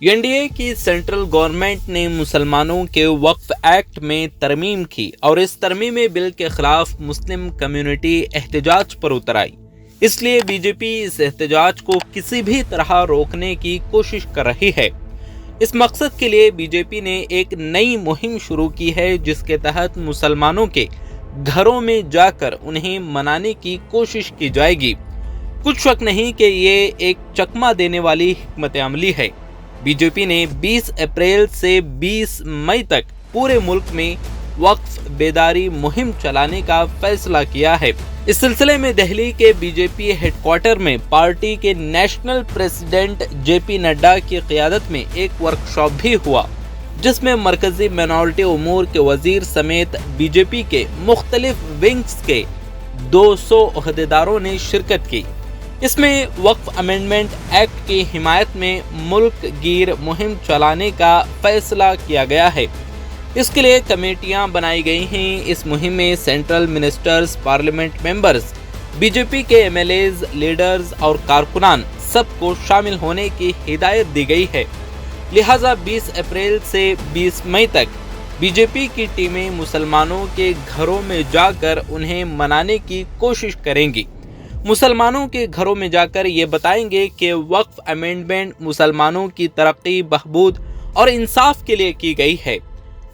NDA की central government ने मुसलमानों के वक्फ एक्ट में तरमीम की और इस तरमीमी बिल के खिलाफ मुस्लिम कम्युनिटी एहतजाज पर उतर आई। इसलिए बीजेपी इस एहतजाज को किसी भी तरह रोकने की कोशिश कर रही है। इस मकसद के लिए बीजेपी ने एक नई मुहिम शुरू की है, जिसके तहत मुसलमानों के घरों में जाकर उन्हें मनाने की कोशिश की जाएगी। कुछ शक नहीं कि ये एक चकमा देने वाली हिकमत अमली है। बीजेपी ने 20 अप्रैल से 20 मई तक पूरे मुल्क में वक्फ बेदारी मुहिम चलाने का फैसला किया है। इस सिलसिले में दिल्ली के बीजेपी हेडक्वार्टर में पार्टी के नेशनल प्रेसिडेंट जेपी नड्डा की क़ियादत में एक वर्कशॉप भी हुआ, जिसमें मरकजी मिनॉरिटी उमूर के वजीर समेत बीजेपी के मुख्तलिफ विंग्स के 200 ओहदेदारों ने शिरकत की। इसमें वक्फ अमेंडमेंट एक्ट की हिमायत में मुल्क गिर मुहिम चलाने का फैसला किया गया है। इसके लिए कमेटियां बनाई गई हैं। इस मुहिम में central ministers, parliament members, BJP के एमएलएज, लीडर्स और कारकुनान सबको शामिल होने की हिदायत दी गई है। लिहाजा 20 अप्रैल से 20 मई तक बीजेपी की टीमें मुसलमानों के घरों में जाकर उन्हें मनाने की कोशिश करेंगी। मुसलमानों के घरों में जाकर ये बताएंगे कि वक्फ अमेंडमेंट मुसलमानों की तरक्की, बहबूद और इंसाफ के लिए की गई है।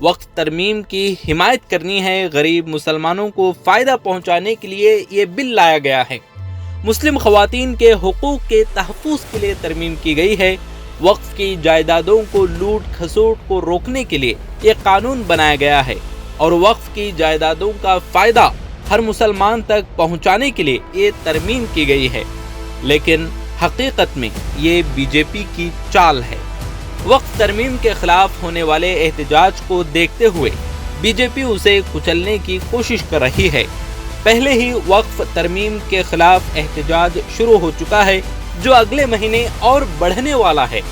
वक्फ तरमीम की हिमायत करनी है। गरीब मुसलमानों को फ़ायदा पहुंचाने के लिए ये बिल लाया गया है। मुस्लिम ख़वातीन के हुकूक के तहफ़्फ़ुज़ के लिए तरमीम की गई है। वक्फ की जायदादों को लूट खसूट को रोकने के लिए ये कानून बनाया गया है और वक्फ की जायदादों का फ़ायदा हर मुसलमान तक पहुंचाने के लिए ये तरमीम की गई है। लेकिन हकीकत में ये बीजेपी की चाल है। वक्फ तरमीम के खिलाफ होने वाले एहतजाज को देखते हुए बीजेपी उसे कुचलने की कोशिश कर रही है। पहले ही वक्फ तरमीम के खिलाफ एहतजाज शुरू हो चुका है, जो अगले महीने और बढ़ने वाला है।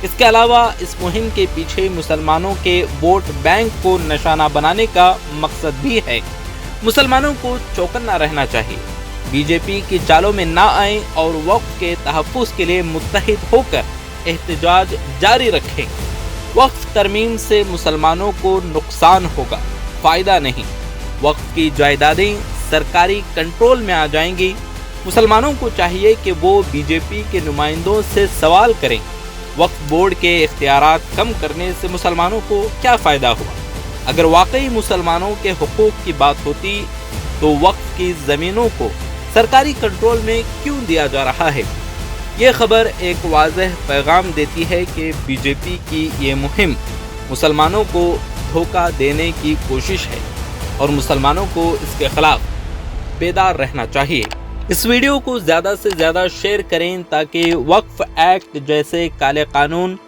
इसके अलावा इस मुहिम के पीछे मुसलमानों के वोट बैंक को निशाना बनाने का मकसद भी है। मुसलमानों को चौकन्ना रहना चाहिए, बीजेपी की चालों में ना आए और वक्फ के तहफ़्फ़ुज़ के लिए मुत्तहिद होकर एहतजाज जारी रखें। वक्फ तरमीम से मुसलमानों को नुकसान होगा, फ़ायदा नहीं। वक्फ की जायदादें सरकारी कंट्रोल में आ जाएंगी। मुसलमानों को चाहिए कि वो बीजेपी के नुमाइंदों से सवाल करें, वक्फ बोर्ड के इख्तियारात कम करने से मुसलमानों को क्या फ़ायदा हुआ। अगर वाकई मुसलमानों के हुकूक की बात होती तो वक्फ की ज़मीनों को सरकारी कंट्रोल में क्यों दिया जा रहा है। ये खबर एक वाज़ेह पैगाम देती है कि बीजेपी की ये मुहिम मुसलमानों को धोखा देने की कोशिश है और मुसलमानों को इसके खिलाफ बेदार रहना चाहिए। इस वीडियो को ज़्यादा से ज़्यादा शेयर करें ताकि वक्फ एक्ट जैसे काले कानून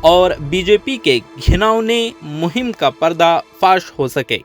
और बीजेपी के घिनौने मुहिम का पर्दा फाश हो सके।